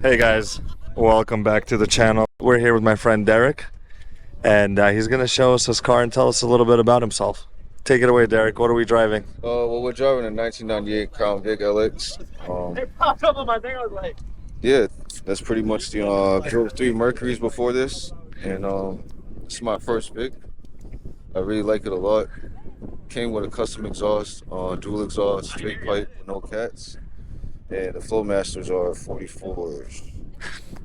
Hey guys, welcome back to the channel. We're here with my friend Deric, and he's going to show us his car and tell us a little bit about himself. Take it away, Deric. What are we driving? Well, we're driving a 1998 Crown Vic LX. It popped up on my thing. I was like, yeah, that's pretty much the drove 3 Mercuries before this, and it's my first Vic. I really like it a lot. Came with a custom exhaust, dual exhaust, straight pipe, no cats, and the Flowmasters are 44s.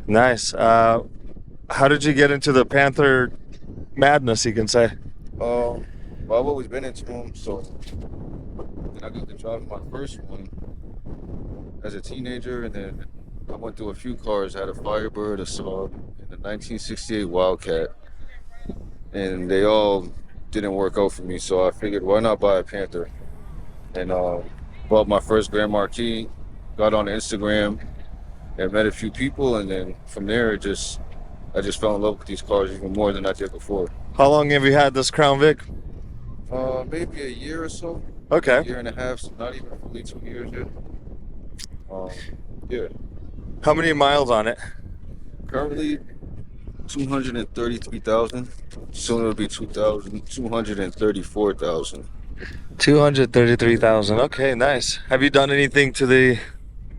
Nice. How did you get into the Panther madness, you can say? Well, I've always been into them, so then I got to drive my first one as a teenager, and then I went through a few cars. I had a Firebird, a Saab, and a 1968 Wildcat, and they all didn't work out for me, so I figured why not buy a Panther, and bought my first Grand Marquis, got on Instagram, and met a few people, and then from there I just fell in love with these cars even more than I did before. How long have you had this Crown Vic? Maybe a year or so. Okay. A year and a half, so not even fully 2 years yet. Yeah. How many miles on it? Currently 233,000. Soon it'll be 234,000. 233,000. Okay, nice. Have you done anything to the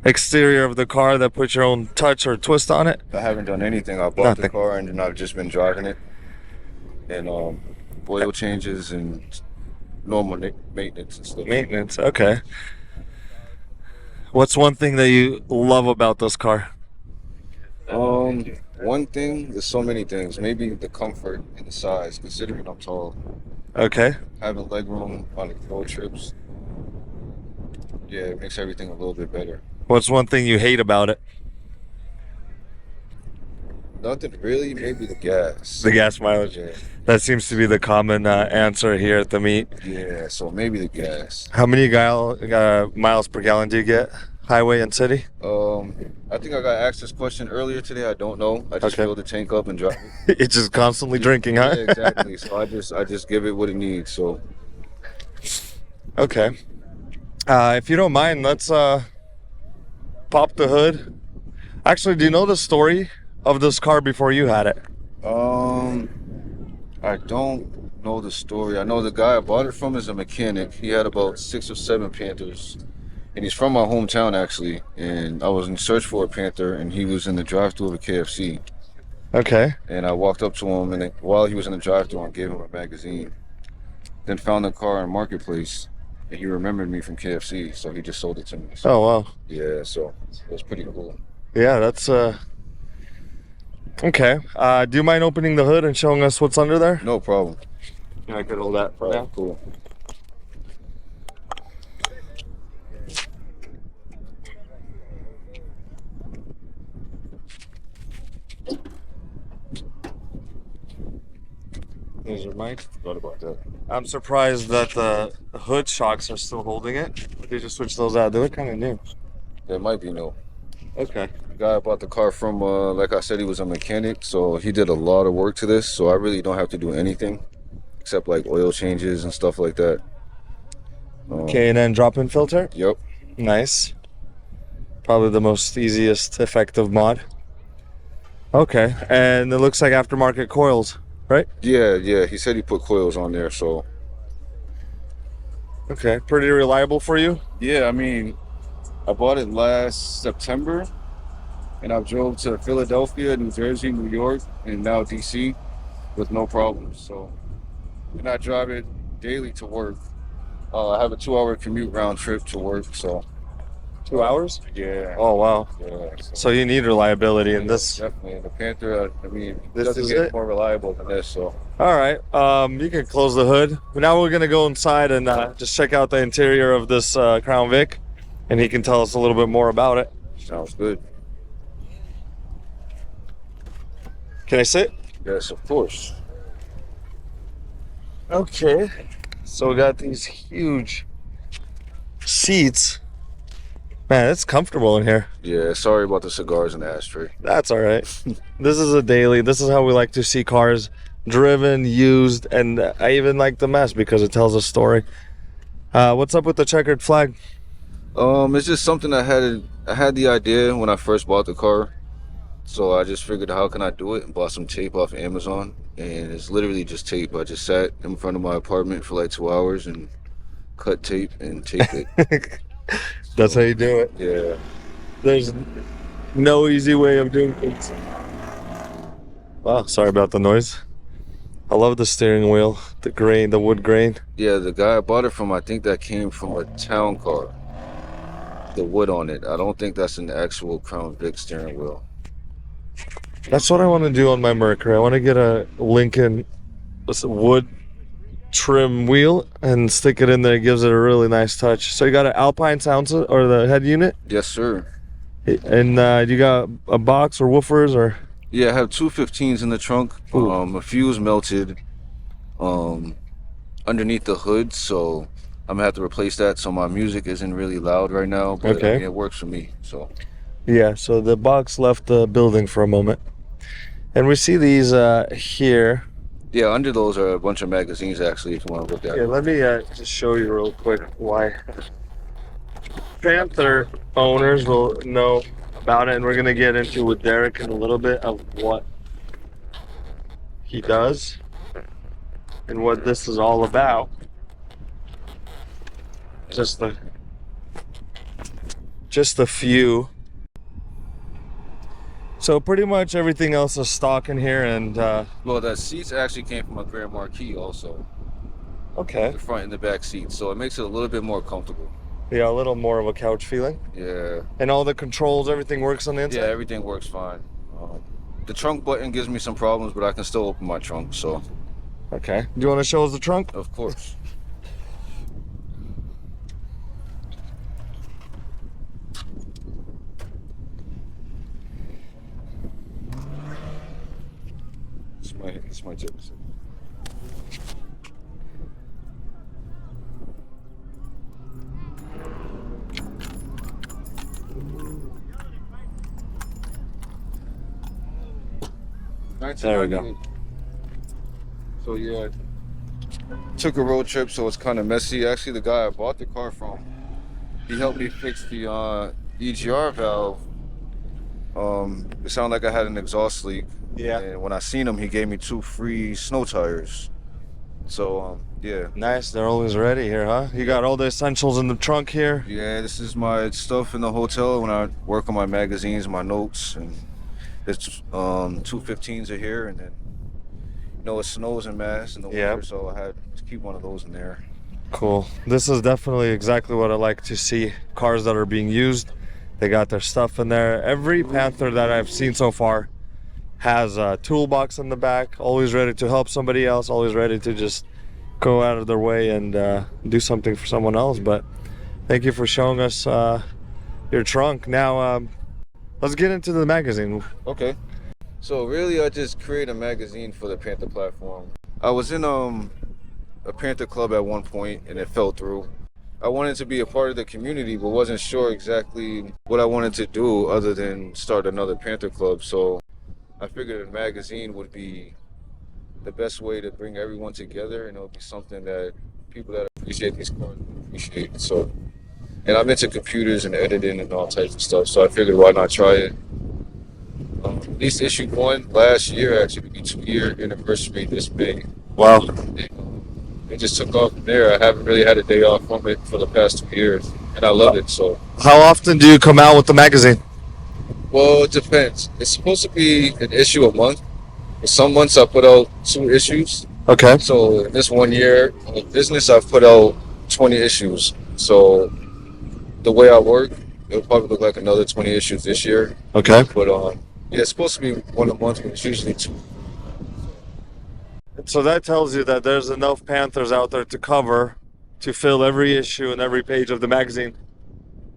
exterior of the car that put your own touch or twist on it? I haven't done anything. I bought the car and then I've just been driving it. And oil changes and normal maintenance and stuff. Maintenance, okay. What's one thing that you love about this car? One thing, there's so many things. Maybe the comfort and the size, considering I'm tall. Okay. Having leg room on the road trips. Yeah, it makes everything a little bit better. What's one thing you hate about it? Nothing really, maybe the gas. The gas mileage. Yeah. That seems to be the common answer here at the meet. Yeah, so maybe the gas. How many miles per gallon do you get, highway and city? I think I got asked this question earlier today. I don't know. I just fill the tank up and drive it. It's just constantly drinking, huh? Yeah, exactly. So I just give it what it needs. So. Okay. If you don't mind, let's pop the hood. Actually, do you know the story of this car before you had it? I don't know the story. I know the guy I bought it from is a mechanic. He had about 6 or 7 Panthers. And he's from my hometown, actually. And I was in search for a Panther, and he was in the drive-thru of a KFC. Okay. And I walked up to him, and while he was in the drive-thru, I gave him a magazine. Then found the car in Marketplace, and he remembered me from KFC, so he just sold it to me. So, oh, wow. Yeah, so it was pretty cool. Yeah, that's... Okay. Do you mind opening the hood and showing us what's under there? No problem. Yeah, I could hold that for now. Cool. These are mine. Forgot about that. I'm surprised that the hood shocks are still holding it. They just switched those out. They look kind of new. They might be new. Okay. The guy I bought the car from, like I said, he was a mechanic, so he did a lot of work to this, so I really don't have to do anything except like oil changes and stuff like that. K&N drop-in filter? Yep. Nice. Probably the most easiest effective mod. Okay, and it looks like aftermarket coils, right? Yeah, he said he put coils on there, so. Okay, pretty reliable for you? Yeah, I mean, I bought it last September, and I've drove to Philadelphia, New Jersey, New York, and now DC with no problems. So, and I drive it daily to work. I have a 2-hour commute round trip to work, so. 2 hours? Yeah. Oh, wow. Yeah. So you need reliability in this. Definitely. The Panther, I mean, This doesn't is get it? more reliable than this, so. All right, you can close the hood. Now we're gonna go inside and just check out the interior of this Crown Vic, and he can tell us a little bit more about it. Sounds good. Can I sit? Yes, of course. Okay. So we got these huge seats. Man, it's comfortable in here. Yeah, sorry about the cigars and the ashtray. That's all right. This is a daily. This is how we like to see cars driven, used, and I even like the mess because it tells a story. What's up with the checkered flag? It's just something I had the idea when I first bought the car, So I just figured, how can I do it? And bought some tape off Amazon, and it's literally just tape. I just sat in front of my apartment for like 2 hours and cut tape and tape it. That's So, how you do it. yeah. There's no easy way of doing things. Wow, sorry about the noise. I love the steering wheel, the grain, the wood grain. Yeah, the guy I bought it from, I think that came from a town car. The wood on it. I don't think that's an actual Crown Vic steering wheel. That's what I want to do on my Mercury. I want to get a Lincoln wood trim wheel and stick it in there. It gives it a really nice touch. So you got an Alpine sound or the head unit? Yes, sir. And you got a box or woofers or? Yeah, I have two 15s in the trunk. A fuse melted underneath the hood, so I'm gonna have to replace that. So my music isn't really loud right now, but okay. I mean, it works for me. So yeah, so the box left the building for a moment, and we see these here. Yeah, under those are a bunch of magazines actually, if you want to look at Yeah, it. let me just show you real quick why Panther owners will know about it, and we're gonna get into with Deric in a little bit of what he does and what this is all about. Just a few. So pretty much everything else is stock in here, and well, the seats actually came from a Grand Marquis also. okay. The front and the back seats, so it makes it a little bit more comfortable. Yeah, a little more of a couch feeling. Yeah. And all the controls, everything works on the inside? Yeah, everything works fine. The trunk button gives me some problems, but I can still open my trunk, so. Okay. Do you want to show us the trunk? Of course. This might take a second. There we go. So yeah, took a road trip, so it's kind of messy. Actually, the guy I bought the car from, he helped me fix the EGR valve. It sounded like I had an exhaust leak. Yeah. And when I seen him, he gave me 2 free snow tires. So yeah. Nice. They're always ready here, huh? You got all the essentials in the trunk here. Yeah, this is my stuff in the hotel when I work on my magazines, my notes, and it's 2 15s are here, and then it snows in Mass in the winter, so I had to keep one of those in there. Cool. This is definitely exactly what I like to see. Cars that are being used, they got their stuff in there. Every Panther that I've seen so far has a toolbox in the back, always ready to help somebody else, always ready to just go out of their way and do something for someone else. But thank you for showing us your trunk. Now let's get into the magazine. Okay. So really, I just create a magazine for the Panther platform. I was in a Panther club at one point, and it fell through. I wanted to be a part of the community, but wasn't sure exactly what I wanted to do other than start another Panther club. So I figured a magazine would be the best way to bring everyone together, and it would be something that people that appreciate these cars would appreciate. So, and I'm into computers and editing and all types of stuff, so I figured why not try it. At least issue 1 last year, actually, would be 2-year anniversary this May. Wow. It just took off from there. I haven't really had a day off from it for the past 2 years, and I love it. So, how often do you come out with the magazine? Well, it depends. It's supposed to be an issue a month. But some months I put out 2 issues. Okay. So in this 1 year of business, I've put out 20 issues. So the way I work, it'll probably look like another 20 issues this year. Okay. But yeah, it's supposed to be 1 a month, but it's usually 2. So that tells you that there's enough Panthers out there to cover, to fill every issue and every page of the magazine.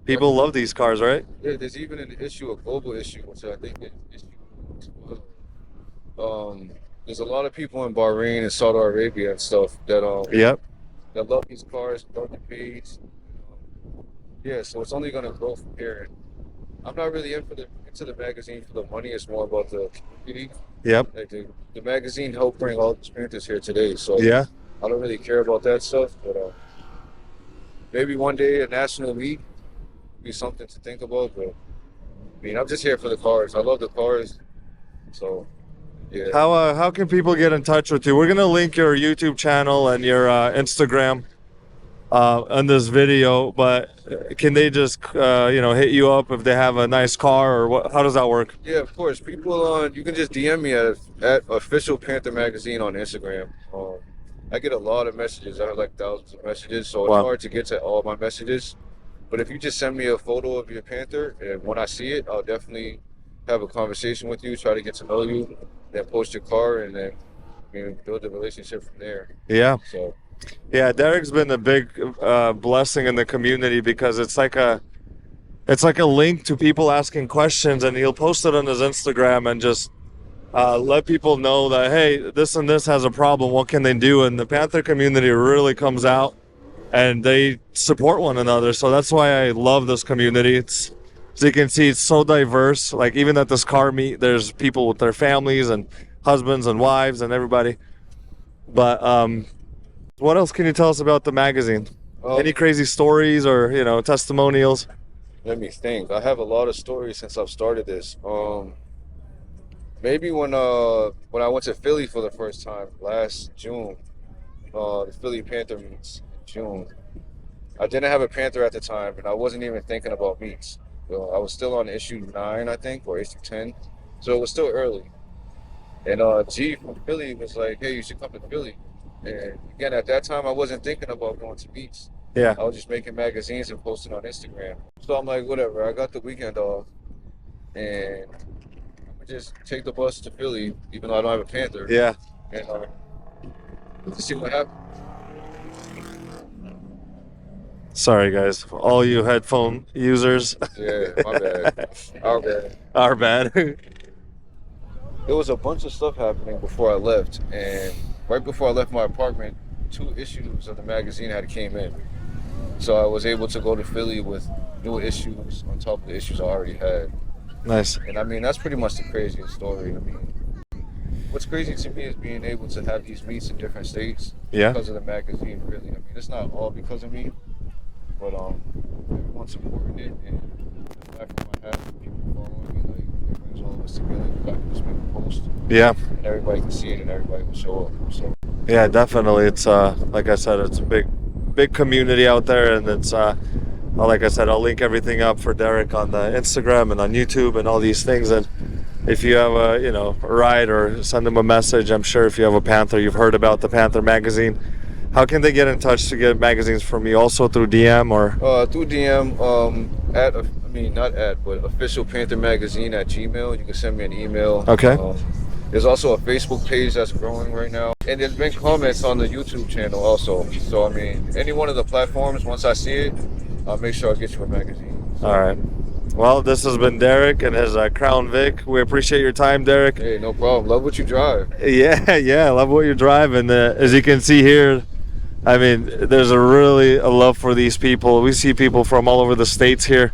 People love these cars, right? Yeah, there's even an issue, a global issue, which I think is issue 12. There's a lot of people in Bahrain and Saudi Arabia and stuff that Yep. that love these cars, love the page. Yeah, so it's only gonna grow from here. I'm not really into the magazine for the money. It's more about the community. Yep. Like the magazine helped bring all these Panthers here today. So Yeah. I don't really care about that stuff, but maybe one day a national league would be something to think about. But mean, I'm just here for the cars. I love the cars. So, yeah. How can people get in touch with you? We're gonna link your YouTube channel and your Instagram in this video, but can they just hit you up if they have a nice car, or what? How does that work? Yeah, of course. People you can just DM me at official Panther Magazine on Instagram. I get a lot of messages. I have like thousands of messages, so it's hard to get to all my messages. But if you just send me a photo of your Panther, and when I see it, I'll definitely have a conversation with you, try to get to know you, then post your car, and then build a relationship from there. Yeah. So. Yeah, Deric's been a big blessing in the community because it's like a link to people asking questions, and he'll post it on his Instagram and just let people know that, hey, this and this has a problem, what can they do? And the Panther community really comes out and they support one another. So that's why I love this community. It's, as you can see, it's so diverse. Like even at this car meet, there's people with their families and husbands and wives and everybody. But what else can you tell us about the magazine? Any crazy stories or testimonials? Let me think. I have a lot of stories since I've started this. Maybe when I went to Philly for the first time last June, the Philly Panther meets in June. I didn't have a Panther at the time, and I wasn't even thinking about meets. I was still on issue 9, I think, or issue 10, so it was still early. And G from Philly was like, "Hey, you should come to Philly." And again, at that time, I wasn't thinking about going to meets. Yeah. I was just making magazines and posting on Instagram. So I'm like, whatever. I got the weekend off, and I'm gonna just take the bus to Philly, even though I don't have a Panther. Yeah. And just see what happens. Sorry, guys, for all you headphone users. Yeah, my bad. Our bad. Our bad. There was a bunch of stuff happening before I left, and right before I left my apartment, 2 issues of the magazine had came in. So I was able to go to Philly with new issues on top of the issues I already had. Nice. And I mean, that's pretty much the craziest story. I mean, what's crazy to me is being able to have these meets in different states because of the magazine, really. I mean, it's not all because of me, but everyone's supporting it, and the platform I have, people following me, like, it brings all of us together. I can just make a post. Yeah. And everybody can see it, and everybody will show up. So. Yeah, definitely. It's like I said, it's a big community out there, and it's like I said, I'll link everything up for Deric on the Instagram and on YouTube and all these things. And if you have a ride or send them a message, I'm sure if you have a Panther, you've heard about the Panther magazine. How can they get in touch to get magazines from you? Also through DM or? Through DM, but official Panther Magazine at Gmail. You can send me an email. Okay. There's also a Facebook page that's growing right now. And there's been comments on the YouTube channel also. So, I mean, any one of the platforms, once I see it, I'll make sure I get you a magazine. All right. Well, this has been Deric and his Crown Vic. We appreciate your time, Deric. Hey, no problem. Love what you drive. Yeah, love what you're driving. As you can see here, I mean, there's a love for these people. We see people from all over the states here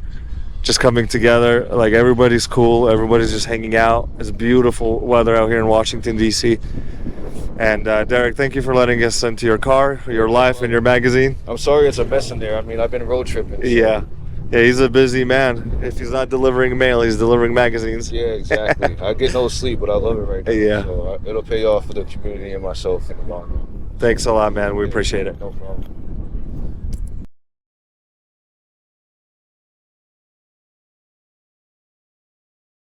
just coming together. Like, everybody's cool. Everybody's just hanging out. It's beautiful weather out here in Washington, D.C. And Deric, thank you for letting us into your car, your life, and your magazine. I'm sorry it's a mess in there. I mean, I've been road tripping. So. Yeah, he's a busy man. If he's not delivering mail, he's delivering magazines. Yeah, exactly. I get no sleep, but I love it right now. Yeah. So it'll pay off for the community and myself in the long run. Thanks a lot, man. We appreciate it. No problem.